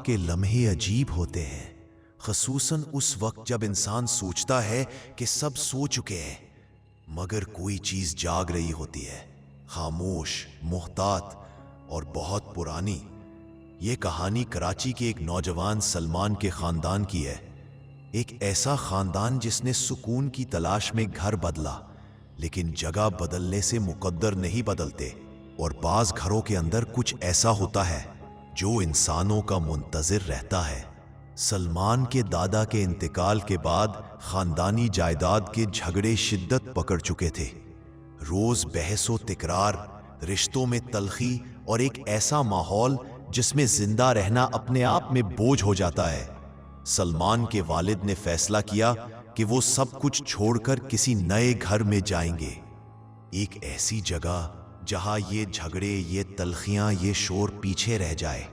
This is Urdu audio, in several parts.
کے لمحے عجیب ہوتے ہیں، خصوصاً اس وقت جب انسان سوچتا ہے کہ سب سو چکے ہیں، مگر کوئی چیز جاگ رہی ہوتی ہے، خاموش، محتاط اور بہت پرانی۔ یہ کہانی کراچی کے ایک نوجوان سلمان کے خاندان کی ہے، ایک ایسا خاندان جس نے سکون کی تلاش میں گھر بدلا، لیکن جگہ بدلنے سے مقدر نہیں بدلتے، اور بعض گھروں کے اندر کچھ ایسا ہوتا ہے جو انسانوں کا منتظر رہتا ہے۔ سلمان کے دادا کے انتقال کے بعد خاندانی جائیداد کے جھگڑے شدت پکڑ چکے تھے، روز بحث و تکرار، رشتوں میں تلخی اور ایک ایسا ماحول جس میں زندہ رہنا اپنے آپ میں بوجھ ہو جاتا ہے۔ سلمان کے والد نے فیصلہ کیا کہ وہ سب کچھ چھوڑ کر کسی نئے گھر میں جائیں گے، ایک ایسی جگہ جہاں یہ جھگڑے، یہ تلخیاں، یہ شور پیچھے رہ جائے۔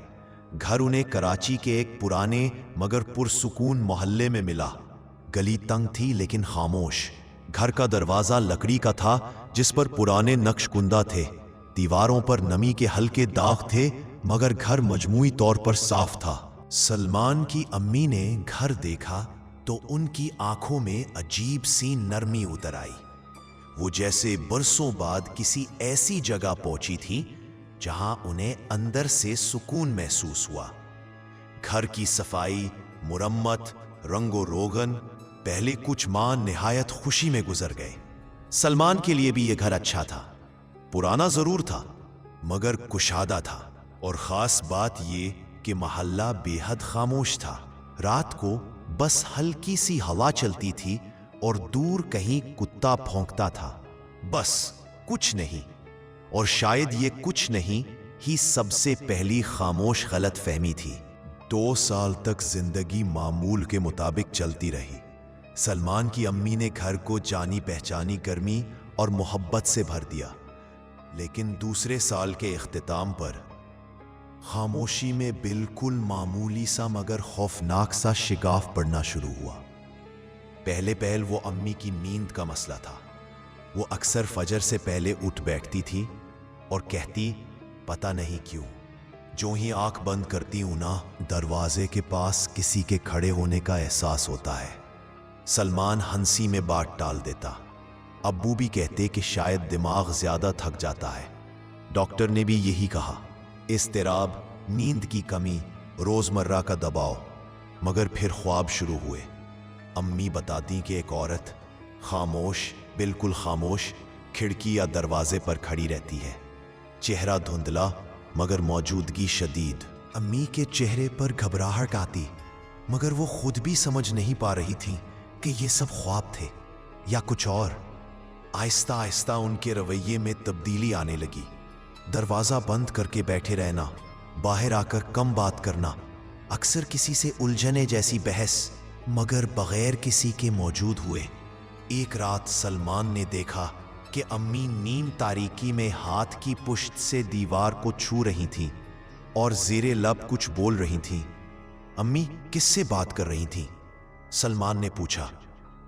گھر انہیں کراچی کے ایک پرانے مگر پرسکون محلے میں ملا۔ گلی تنگ تھی لیکن خاموش۔ گھر کا دروازہ لکڑی کا تھا جس پر پرانے نقش کندہ تھے، دیواروں پر نمی کے ہلکے داغ تھے، مگر گھر مجموعی طور پر صاف تھا۔ سلمان کی امی نے گھر دیکھا تو ان کی آنکھوں میں عجیب سی نرمی اتر آئی، وہ جیسے برسوں بعد کسی ایسی جگہ پہنچی تھی جہاں انہیں اندر سے سکون محسوس ہوا۔ گھر کی صفائی، مرمت، رنگ و روغن، پہلے کچھ ماہ نہایت خوشی میں گزر گئے۔ سلمان کے لیے بھی یہ گھر اچھا تھا، پرانا ضرور تھا مگر کشادہ تھا، اور خاص بات یہ کہ محلہ بے حد خاموش تھا۔ رات کو بس ہلکی سی ہوا چلتی تھی اور دور کہیں کتا بھونکتا تھا، بس کچھ نہیں۔ اور شاید یہ کچھ نہیں ہی سب سے پہلی خاموش غلط فہمی تھی۔ 2 سال تک زندگی معمول کے مطابق چلتی رہی۔ سلمان کی امی نے گھر کو جانی پہچانی گرمی اور محبت سے بھر دیا، لیکن دوسرے سال کے اختتام پر خاموشی میں بالکل معمولی سا مگر خوفناک سا شگاف پڑنا شروع ہوا۔ پہل وہ امی کی نیند کا مسئلہ تھا۔ وہ اکثر فجر سے پہلے اٹھ بیٹھتی تھی اور کہتی، پتہ نہیں کیوں جو ہی آنکھ بند کرتی ہوں نا، دروازے کے پاس کسی کے کھڑے ہونے کا احساس ہوتا ہے۔ سلمان ہنسی میں بات ٹال دیتا۔ ابو بھی کہتے کہ شاید دماغ زیادہ تھک جاتا ہے۔ ڈاکٹر نے بھی یہی کہا، اضطراب، نیند کی کمی، روزمرہ کا دباؤ، مگر پھر خواب شروع ہوئے۔ امی بتاتی کہ ایک عورت خاموش، بالکل خاموش، کھڑکی یا دروازے پر کھڑی رہتی ہے، چہرہ دھندلا مگر موجودگی شدید۔ امی کے چہرے پر گھبراہٹ آتی، مگر وہ خود بھی سمجھ نہیں پا رہی تھی کہ یہ سب خواب تھے یا کچھ اور۔ آہستہ آہستہ ان کے رویے میں تبدیلی آنے لگی، دروازہ بند کر کے بیٹھے رہنا، باہر آ کر کم بات کرنا، اکثر کسی سے الجھنے جیسی بحث، مگر بغیر کسی کے موجود ہوئے۔ ایک رات سلمان نے دیکھا کہ امی نیم تاریکی میں ہاتھ کی پشت سے دیوار کو چھو رہی تھیں اور زیر لب کچھ بول رہی تھیں۔ امی کس سے بات کر رہی تھیں؟ سلمان نے پوچھا۔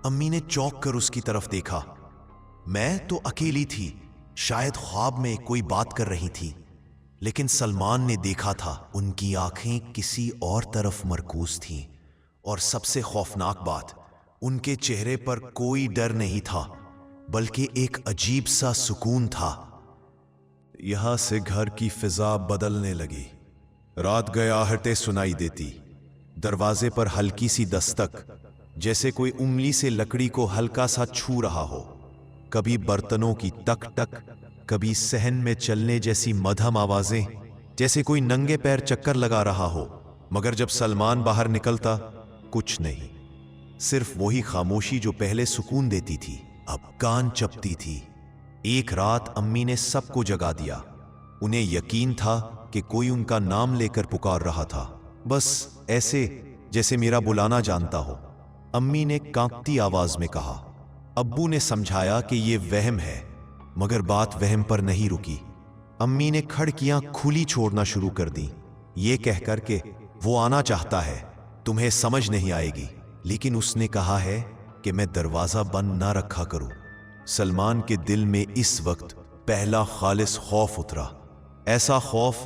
امی نے چونک کر اس کی طرف دیکھا۔ میں تو اکیلی تھی، شاید خواب میں کوئی بات کر رہی تھی، لیکن سلمان نے دیکھا تھا ان کی آنکھیں کسی اور طرف مرکوز تھیں، اور سب سے خوفناک بات، ان کے چہرے پر کوئی ڈر نہیں تھا بلکہ ایک عجیب سا سکون تھا۔ یہاں سے گھر کی فضا بدلنے لگی۔ رات گئے آہٹیں سنائی دیتی، دروازے پر ہلکی سی دستک، جیسے کوئی انگلی سے لکڑی کو ہلکا سا چھو رہا ہو، کبھی برتنوں کی ٹک ٹک، کبھی صحن میں چلنے جیسی مدھم آوازیں، جیسے کوئی ننگے پیر چکر لگا رہا ہو۔ مگر جب سلمان باہر نکلتا، کچھ نہیں، صرف وہی خاموشی جو پہلے سکون دیتی تھی، اب کان چپتی تھی۔ ایک رات امی نے سب کو جگا دیا۔ انہیں یقین تھا کہ کوئی ان کا نام لے کر پکار رہا تھا، بس ایسے جیسے میرا بلانا جانتا ہو۔ امی نے کانپتی آواز میں کہا۔ ابو نے سمجھایا کہ یہ وہم ہے، مگر بات وہم پر نہیں رکی۔ امی نے کھڑکیاں کھلی چھوڑنا شروع کر دیں، یہ کہہ کر کہ وہ آنا چاہتا ہے، تمہیں سمجھ نہیں آئے گی، لیکن اس نے کہا ہے کہ میں دروازہ بند نہ رکھا کروں۔ سلمان کے دل میں اس وقت پہلا خالص خوف اترا، ایسا خوف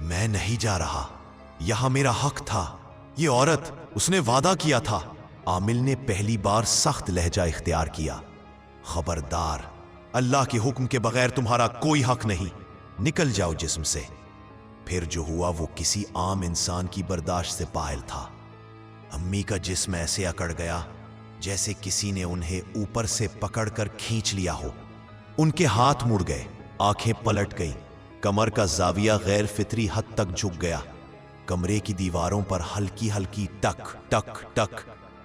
میں نہیں جا رہا، یہاں میرا حق تھا، یہ عورت، اس نے وعدہ کیا تھا۔ عامل نے پہلی بار سخت لہجہ اختیار کیا۔ خبردار، اللہ کے حکم کے بغیر تمہارا کوئی حق نہیں، نکل جاؤ جسم سے۔ پھر جو ہوا وہ کسی عام انسان کی برداشت سے پائل تھا۔ امی کا جسم ایسے اکڑ گیا جیسے کسی نے انہیں اوپر سے پکڑ کر کھینچ لیا ہو۔ ان کے ہاتھ مڑ گئے، آنکھیں پلٹ گئیں، کمر کا زاویہ غیر فطری حد تک جھک گیا۔ کمرے کی دیواروں پر ہلکی ہلکی ٹک ٹک ٹک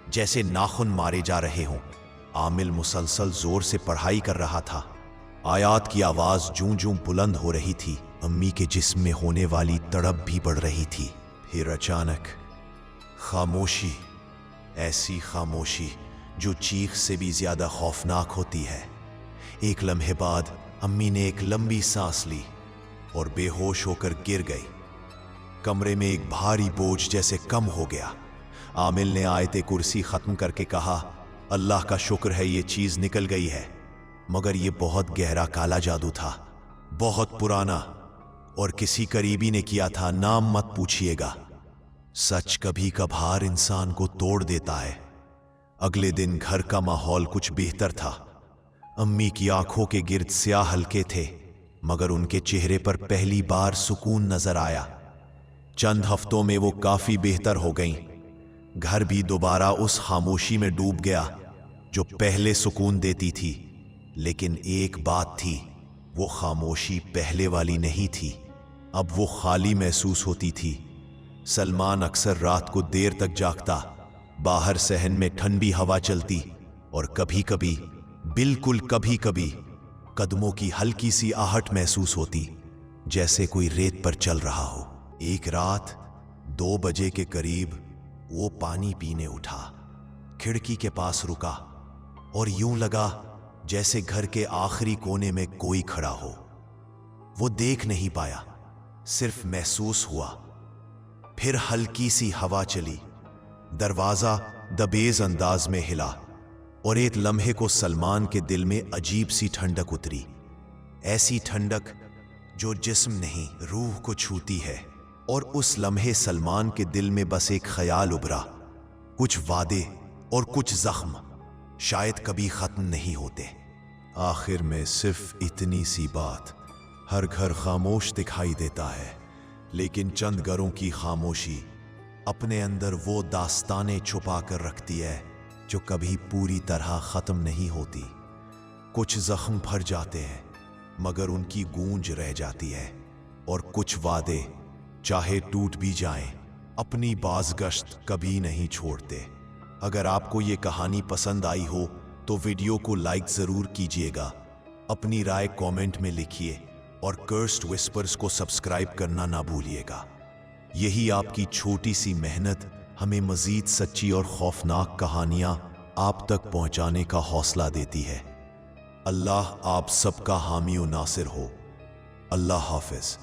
جیسے ناخن مارے جا رہے ہوں۔ عامل مسلسل زور سے پڑھائی کر رہا تھا، آیات کی آواز جوں جوں بلند ہو رہی تھی، امی کے جسم میں ہونے والی تڑپ بھی بڑھ رہی تھی۔ پھر اچانک خاموشی، ایسی خاموشی جو چیخ سے بھی زیادہ خوفناک ہوتی ہے۔ ایک لمحے بعد امی نے ایک لمبی سانس لی اور بے ہوش ہو کر گر گئی۔ کمرے میں ایک بھاری بوجھ جیسے کم ہو گیا۔ عامل نے آیت کرسی ختم کر کے کہا، اللہ کا شکر ہے یہ چیز نکل گئی ہے، مگر یہ بہت گہرا کالا جادو تھا، بہت پرانا، اور کسی قریبی نے کیا تھا، نام مت پوچھیے گا۔ سچ کبھی کبھار انسان کو توڑ دیتا ہے۔ اگلے دن گھر کا ماحول کچھ بہتر تھا۔ امی کی آنکھوں کے گرد سیاہ ہلکے تھے، مگر ان کے چہرے پر پہلی بار سکون نظر آیا۔ چند ہفتوں میں وہ کافی بہتر ہو گئیں۔ گھر بھی دوبارہ اس خاموشی میں ڈوب گیا جو پہلے سکون دیتی تھی۔ لیکن ایک بات تھی، وہ خاموشی پہلے والی نہیں تھی، اب وہ خالی محسوس ہوتی تھی۔ سلمان اکثر رات کو دیر تک جاگتا، باہر صحن میں ٹھنڈی ہوا چلتی، اور کبھی کبھی، بالکل کبھی کبھی، قدموں کی ہلکی سی آہٹ محسوس ہوتی، جیسے کوئی ریت پر چل رہا ہو۔ ایک رات 2 بجے کے قریب وہ پانی پینے اٹھا، کھڑکی کے پاس رکا، اور یوں لگا جیسے گھر کے آخری کونے میں کوئی کھڑا ہو۔ وہ دیکھ نہیں پایا، صرف محسوس ہوا۔ پھر ہلکی سی ہوا چلی، دروازہ دبیز انداز میں ہلا، اور ایک لمحے کو سلمان کے دل میں عجیب سی ٹھنڈک اتری، ایسی ٹھنڈک جو جسم نہیں روح کو چھوتی ہے۔ اور اس لمحے سلمان کے دل میں بس ایک خیال ابھرا، کچھ وعدے اور کچھ زخم شاید کبھی ختم نہیں ہوتے۔ آخر میں صرف اتنی سی بات، ہر گھر خاموش دکھائی دیتا ہے، لیکن چند گھروں کی خاموشی اپنے اندر وہ داستانیں چھپا کر رکھتی ہے جو کبھی پوری طرح ختم نہیں ہوتی۔ کچھ زخم پھر جاتے ہیں مگر ان کی گونج رہ جاتی ہے، اور کچھ وعدے چاہے ٹوٹ بھی جائیں اپنی بازگشت کبھی نہیں چھوڑتے۔ اگر آپ کو یہ کہانی پسند آئی ہو تو ویڈیو کو لائک ضرور کیجیے گا، اپنی رائے کامنٹ میں لکھیے، اور کرسڈ وسپرز کو سبسکرائب کرنا نہ بھولیے گا۔ یہی آپ کی چھوٹی سی محنت ہمیں مزید سچی اور خوفناک کہانیاں آپ تک پہنچانے کا حوصلہ دیتی ہے۔ اللہ آپ سب کا حامی و ناصر ہو۔ اللہ حافظ۔